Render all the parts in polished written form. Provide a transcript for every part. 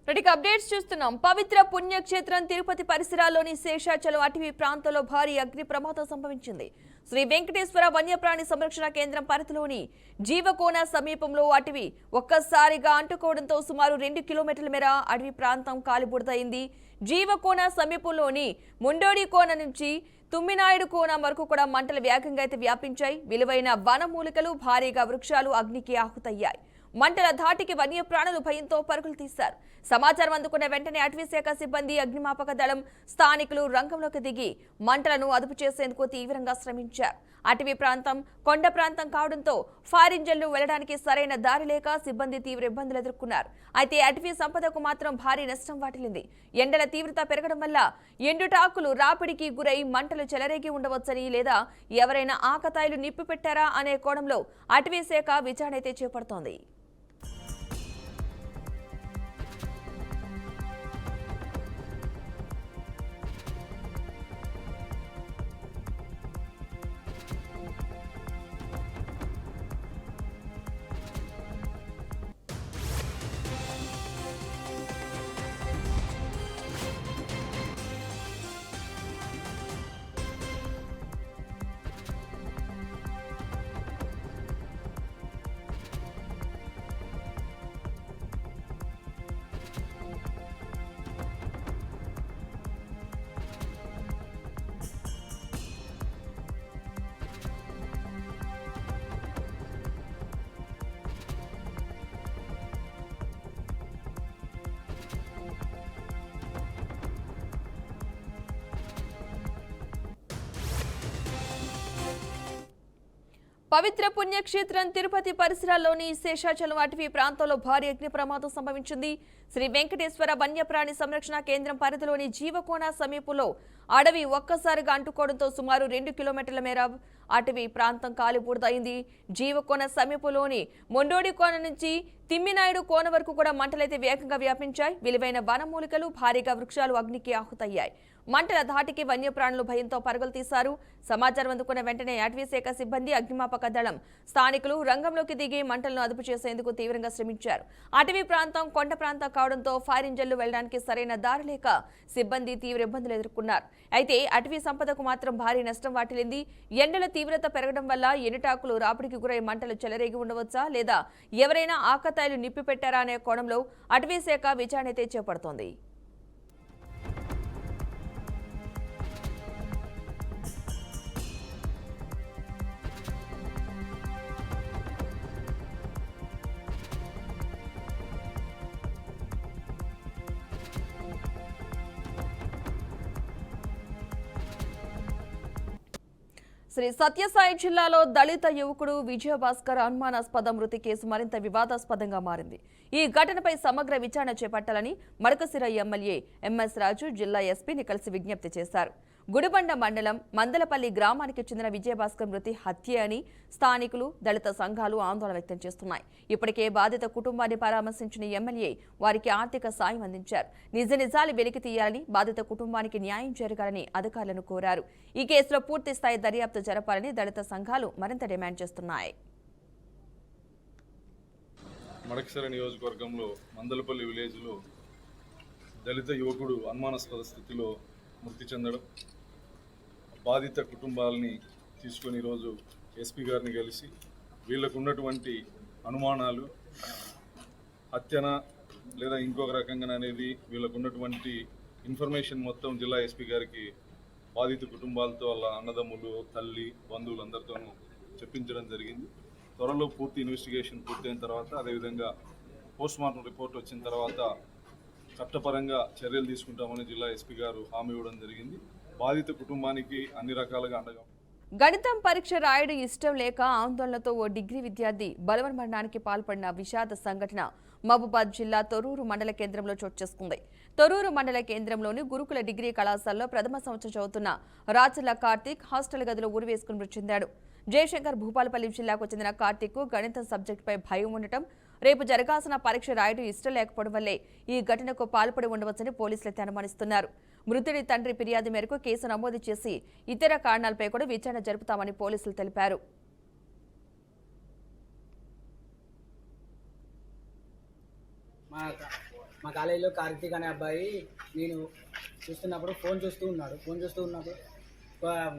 రెడ్డికి అప్డేట్స్ చూస్తున్నాం. పవిత్ర పుణ్యక్షేత్రం తిరుపతి పరిసరాల్లోని శేషాచలం అటవీ ప్రాంతంలో భారీ అగ్ని ప్రమాదం సంభవించింది. శ్రీ వెంకటేశ్వర వన్యప్రాణి సంరక్షణ కేంద్రం పరిధిలోని జీవకోన సమీపంలో అటవీ ఒక్కసారిగా అంటుకోవడంతో సుమారు 2 కిలోమీటర్ల మేర అటవీ ప్రాంతం కాలిబూడిదైంది. జీవకోన సమీపంలోని ముండోడి కోన నుంచి తుమ్మినాయుడు కోన వరకు కూడా మంటలు వేగంగా అయితే వ్యాపించాయి. విలువైన వనమూలికలు, భారీగా వృక్షాలు అగ్నికి ఆహుతయ్యాయి. మంటల ధాటికి వన్యప్రాణులు భయంతో పరుగులు తీశారు. సమాచారం అందుకున్న వెంటనే అటవీశాఖ సిబ్బంది, అగ్నిమాపక దళం, స్థానికులు రంగంలోకి దిగి మంటలను అదుపు చేసేందుకు తీవ్రంగా శ్రమించారు. అటవీ ప్రాంతం కొండ ప్రాంతం కావడంతో ఫైర్ ఇంజన్లు వెళ్లడానికి సరైన దారి లేక సిబ్బంది తీవ్ర ఇబ్బందులు ఎదుర్కొన్నారు. అయితే అటవీ సంపదకు మాత్రం భారీ నష్టం వాటిల్లింది. ఎండల తీవ్రత పెరగడం వల్ల ఎండుటాకులు రాపిడికి గురై మంటలు చెలరేగి ఉండవచ్చని, లేదా ఎవరైనా ఆకతాయిలు నిప్పు పెట్టారా అనే కోణంలో అటవీశాఖ విచారణ అయితే చేపడుతోంది. పవిత్ర పుణ్యక్షేత్రం తిరుపతి పరిసరాల్లోని శేషాచలం అటవీ ప్రాంతంలో భారీ అగ్ని ప్రమాదం సంభవించింది. శ్రీ వెంకటేశ్వర వన్యప్రాణి సంరక్షణ కేంద్రం పరిధిలోని జీవకోన సమీపంలో అడవి ఒక్కసారిగా అంటుకోవడంతో సుమారు 2 కిలోమీటర్ల మేర అటవీ ప్రాంతం కాలిబూడిదైంది. జీవకోన సమీపంలోని మొండోడి కోన నుంచి తిమ్మినాయుడు కోన వరకు కూడా మంటలైతే వేగంగా వ్యాపించాయి. విలువైన వనమూలికలు, భారీగా వృక్షాలు అగ్నికి ఆహుతయ్యాయి. మంటల ధాటికి వన్యప్రాణులు భయంతో పరుగులు తీశారు. సమాచారం అందుకున్న వెంటనే అటవీశాఖ సిబ్బంది, అగ్నిమాపక దళం, స్థానికులు రంగంలోకి దిగి మంటలను అదుపు చేసేందుకు తీవ్రంగా శ్రమించారు. అటవీ ప్రాంతం కొండ ప్రాంతం కావడంతో ఫైర్ ఇంజన్లు వెళ్లడానికి సరైన దారి లేక సిబ్బంది తీవ్ర ఇబ్బందులు ఎదుర్కొన్నారు. అయితే అటవీ సంపదకు మాత్రం భారీ నష్టం వాటిల్లింది. ఎండల తీవ్రత పెరగడం వల్ల ఎండుటాకులు రాపిడికి గురై మంటలు చెలరేగి ఉండవచ్చా, లేదా ఎవరైనా ఆకతాయిలు నిప్పి పెట్టారా అనే కోణంలో అటవీశాఖ విచారణ అయితే చేపడుతోంది. శ్రీ సత్యసాయి జిల్లాలో దళిత యువకుడు విజయభాస్కర్ అనుమానాస్పద మృతి కేసు మరింత వివాదాస్పదంగా మారింది. ఈ ఘటనపై సమగ్ర విచారణ చేపట్టాలని మడకశిర ఎమ్మెల్యే ఎంఎస్ రాజు జిల్లా ఎస్పీని కలిసి విజ్ఞప్తి చేశారు. గుడిబండ మండలం మందలపల్లి గ్రామానికి చెందిన విజయభాస్కర్ మృతి హత్య అని స్థానికులు, దళిత సంఘాలు ఆందోళన వ్యక్తం చేస్తున్నాయి. ఇప్పటికే బాధిత కుటుంబాన్ని పరామర్శించిన ఎమ్మెల్యే వారికి ఆర్థిక సాయం అందించారు. నిజ నిజాలు వెలికి తీయాలని, బాధిత కుటుంబానికి న్యాయం జరగాలని అధికారులను కోరారు. ఈ కేసులో పూర్తి స్థాయి దర్యాప్తు జరపాలని దళిత సంఘాలు మరింత డిమాండ్ చేస్తున్నాయి. మడకశిర నియోజకవర్గంలో మందలపల్లి విలేజ్లో దళిత యువకుడు అనుమానాస్పద స్థితిలో మృతి చెందడం, బాధిత కుటుంబాలని తీసుకొని ఈరోజు ఎస్పీ గారిని కలిసి వీళ్ళకు ఉన్నటువంటి అనుమానాలు హత్యన లేదా ఇంకొక రకంగా అనేది వీళ్ళకు ఉన్నటువంటి ఇన్ఫర్మేషన్ మొత్తం జిల్లా ఎస్పీ గారికి బాధిత కుటుంబాలతో వాళ్ళ అన్నదమ్ములు, తల్లి, బంధువులందరితోనూ చెప్పించడం జరిగింది. త్వరలో పూర్తి ఇన్వెస్టిగేషన్ పూర్తయిన తర్వాత, అదేవిధంగా పోస్ట్మార్టం రిపోర్ట్ వచ్చిన తర్వాత చట్టపరంగా చర్యలు తీసుకుంటామని జిల్లా ఎస్పీ గారు హామీ ఇవ్వడం జరిగింది. బాధిత కుటుంబానికి అన్ని రకాలుగా అండగా. గణితం పరీక్ష రాయడం ఇష్టం లేక ఆందోళనతో ఓ డిగ్రీ విద్యార్థి బలవన్మరణానికి పాల్పడిన విషాద సంఘటన మహబూబాద్ జిల్లా తొర్రూరు మండల కేంద్రంలో చోటు చేసుకుంది. తొర్రూరు మండల కేంద్రంలోని గురుకుల డిగ్రీ కళాశాలలో ప్రథమ సంవత్సరం చదువుతున్న రాచర్ల కార్తీక్ హాస్టల్ గదిలో ఉరివేసుకుని మృతి చెందాడు. జయశంకర్ భూపాలపల్లి జిల్లాకు చెందిన కార్తీక్ గణితం సబ్జెక్టుపై భయం ఉండటం, రేపు జరగాల్సిన పరీక్ష రాయడం ఇష్టం లేకపోవడం వల్లే ఈ ఘటనకు పాల్పడి ఉండవచ్చని పోలీసులు అనుమానిస్తున్నారు. మృతుడి తండ్రి ఫిర్యాదు మేరకు కేసు నమోదు చేసి ఇతర కారణాలపై కూడా విచారణ జరుపుతామని పోలీసులు తెలిపారు. మా కాలేజీలో కార్తీక్ అనే అబ్బాయి నేను చూస్తున్నప్పుడు ఫోన్ చూస్తూ ఉన్నప్పుడు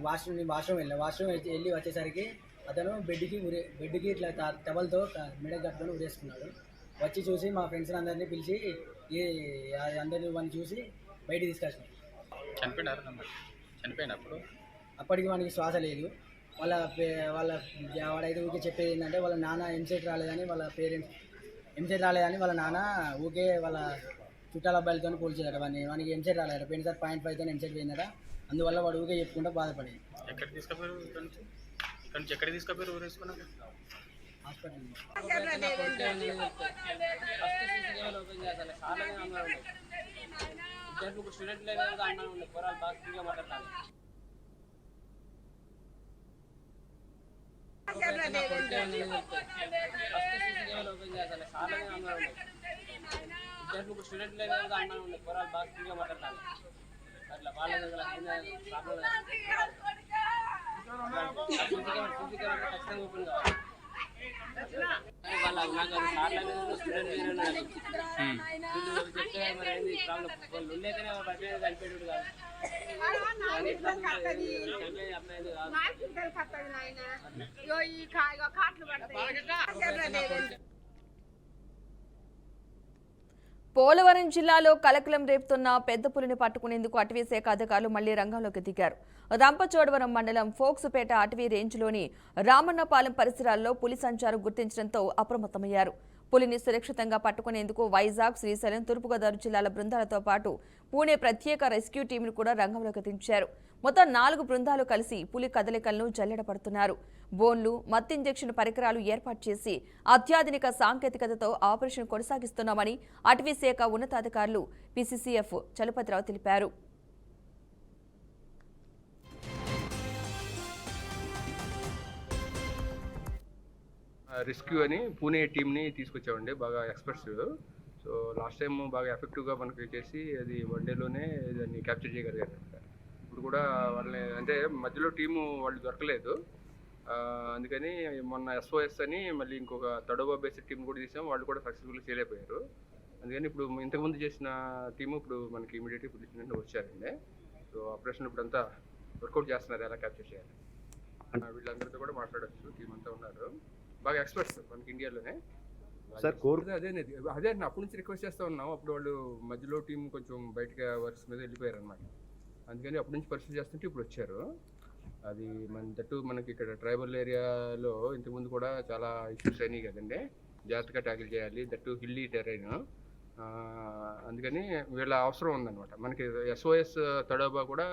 వాష్రూమ్ వెళ్ళి వచ్చేసరికి అతను బెడ్కి ఇట్లా టవల్తో మెడ కట్టుకొని ఉరేసుకున్నాడు. వచ్చి చూసి మా ఫ్రెండ్స్ అందరినీ పిలిచి అందరినీ వాడిని చూసి బయటికి తీసుకొచ్చినాం. చనిపోయినప్పుడు అప్పటికి వానికి శ్వాస లేదు. వాడైతే ఊరికే చెప్పేది ఏంటంటే వాళ్ళ నాన్న ఎంసెట్ రాలేదని వాళ్ళ నాన్న ఊకే వాళ్ళ చుట్టాల అబ్బాయిలతో పోల్చేదట. వానికి ఎంసెట్ రాలేదట. పోయినసారి 0.5తో ఎంసెట్ పోయిందట. అందువల్ల వాడు ఊకే చెప్పుకుంటూ బాధపడేది. ఎక్కడ తీసుకపోయారు ఊరేసుకున్నాక హాస్పిటల్ స్టూడెంట్ లేదు అన్నా ఉండే పోరాలు బాగా ఫ్రీగా మాట్లాడతాను. స్టూడెంట్ లేదు అన్నా ఉండే పోరాలు బాగా ఫ్రీగా మాట్లాడతాను. అట్లా వాళ్ళ ఖచ్చితంగా ఓపెన్ కావాలి. వాళ్ళ నాకు అది సార్లు స్టూడెంట్ చెప్తే మరి ఏంది ప్రాబ్లం వాళ్ళు ఉండేకనే పడిపోయేది చనిపోయేది కాదు. పోలవరం జిల్లాలో కలకలం రేపుతున్న పెద్ద పులిని పట్టుకునేందుకు అటవీ శాఖ అధికారులు మళ్లీ రంగంలోకి దిగారు. రంపచోడవరం మండలం ఫోక్సుపేట అటవీ రేంజ్లోని రామన్నపాలెం పరిసరాల్లో పులి సంచారం గుర్తించడంతో అప్రమత్తమయ్యారు. పులిని సురక్షితంగా పట్టుకునేందుకు వైజాగ్, శ్రీశైలం, తూర్పుగోదావరి జిల్లాల బృందాలతో పాటు పూణే ప్రత్యేక రెస్క్యూ టీంను కూడా రంగంలోకి దించారు. మొత్తం 4 బృందాలు కలిసి పులి కదలికలను జల్లెడపడుతున్నారు. బోన్లు, మత్తు ఇంజెక్షన్ పరికరాలు ఏర్పాటు చేసి అత్యాధునిక సాంకేతికతతో ఆపరేషన్ కొనసాగిస్తున్నామని అటవీ శాఖ ఉన్నతాధికారులు పీసీసీఎఫ్ చలపతిరావు తెలిపారు. రెస్క్యూ అని పూణే టీంని తీసుకొచ్చామండి, బాగా ఎక్స్పర్ట్స్. సో లాస్ట్ టైం బాగా ఎఫెక్టివ్గా మనకి చేసి అది వన్డేలోనే దాన్ని క్యాప్చర్ చేయగలిగారు. ఇప్పుడు కూడా వాళ్ళని అంటే మధ్యలో టీము వాళ్ళు దొరకలేదు, అందుకని మొన్న ఎస్ఓఎస్ అని మళ్ళీ ఇంకొక తడోబా బేస్డ్ టీం కూడా తీసాం. వాళ్ళు కూడా సక్సెస్ఫుల్గా చేయలేకపోయారు. అందుకని ఇప్పుడు ఇంతకుముందు చేసిన టీము ఇప్పుడు మనకి ఇమీడియట్గా పిలిచినట్టు వచ్చారండి. సో ఆపరేషన్ ఇప్పుడు అంతా వర్కౌట్ చేస్తున్నారు, ఎలా క్యాప్చర్ చేయాలి. వీళ్ళందరితో కూడా మాట్లాడచ్చు, టీం అంతా ఉన్నారు, బాగా ఎక్స్పర్ట్స్ మనకి ఇండియాలోనే. సార్ అదే అప్పటి నుంచి రిక్వెస్ట్ చేస్తూ ఉన్నాం. అప్పుడు వాళ్ళు మధ్యలో టీం కొంచెం బయటగా వర్క్స్ మీద వెళ్ళిపోయారు అనమాట. అందుకని అప్పటి నుంచి పరిస్థితి చేస్తుంటే ఇప్పుడు వచ్చారు. అది మనకి ఇక్కడ ట్రైబల్ ఏరియాలో ఇంతకుముందు కూడా చాలా ఇష్యూస్ అయినాయి కదండి, జాగ్రత్తగా ట్యాకిల్ చేయాలి, దట్టు హిల్లీ టెరైన్. అందుకని వీళ్ళ అవసరం ఉందన్నమాట. మనకి ఎస్ఓఎస్ తడోబా కూడా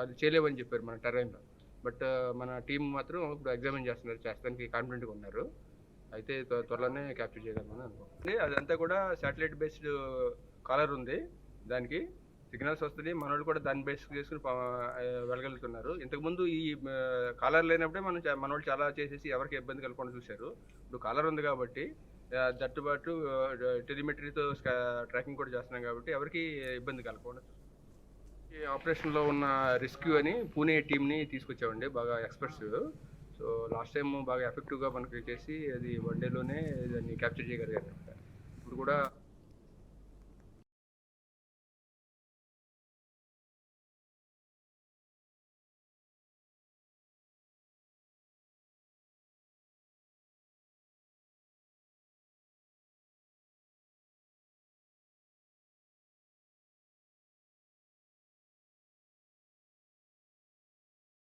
అది చేయలేమని చెప్పారు మన టెరైన్లో. బట్ మన టీం మాత్రం ఇప్పుడు ఎగ్జామిన్ చేస్తానికి కాన్ఫిడెంట్గా ఉన్నారు. అయితే త్వరలోనే క్యాప్చర్ చేయగలమని అనుకుంటుంది. అదంతా కూడా శాటిలైట్ బేస్డ్ కాలర్ ఉంది, దానికి సిగ్నల్స్ వస్తుంది. మన వాళ్ళు కూడా దాన్ని బేస్ చేసుకుని వెళ్ళగలుగుతున్నారు. ఇంతకుముందు ఈ కాలర్ లేనప్పుడే మన వాళ్ళు చాలా చేసేసి ఎవరికి ఇబ్బంది కలగకుండా చూశారు. ఇప్పుడు కాలర్ ఉంది కాబట్టి దట్టుబాటు టెలిమెట్రీతో ట్రాకింగ్ కూడా చేస్తున్నాం కాబట్టి ఎవరికి ఇబ్బంది కలగకుండా. ఈ ఆపరేషన్లో ఉన్న రెస్క్యూ అని పూణే టీంని తీసుకొచ్చామండి, బాగా ఎక్స్పర్ట్స్. సో లాస్ట్ టైం బాగా ఎఫెక్టివ్గా మనకి చేసి అది వన్డేలోనే దాన్ని క్యాప్చర్ చేయగలిగారు. ఇప్పుడు కూడా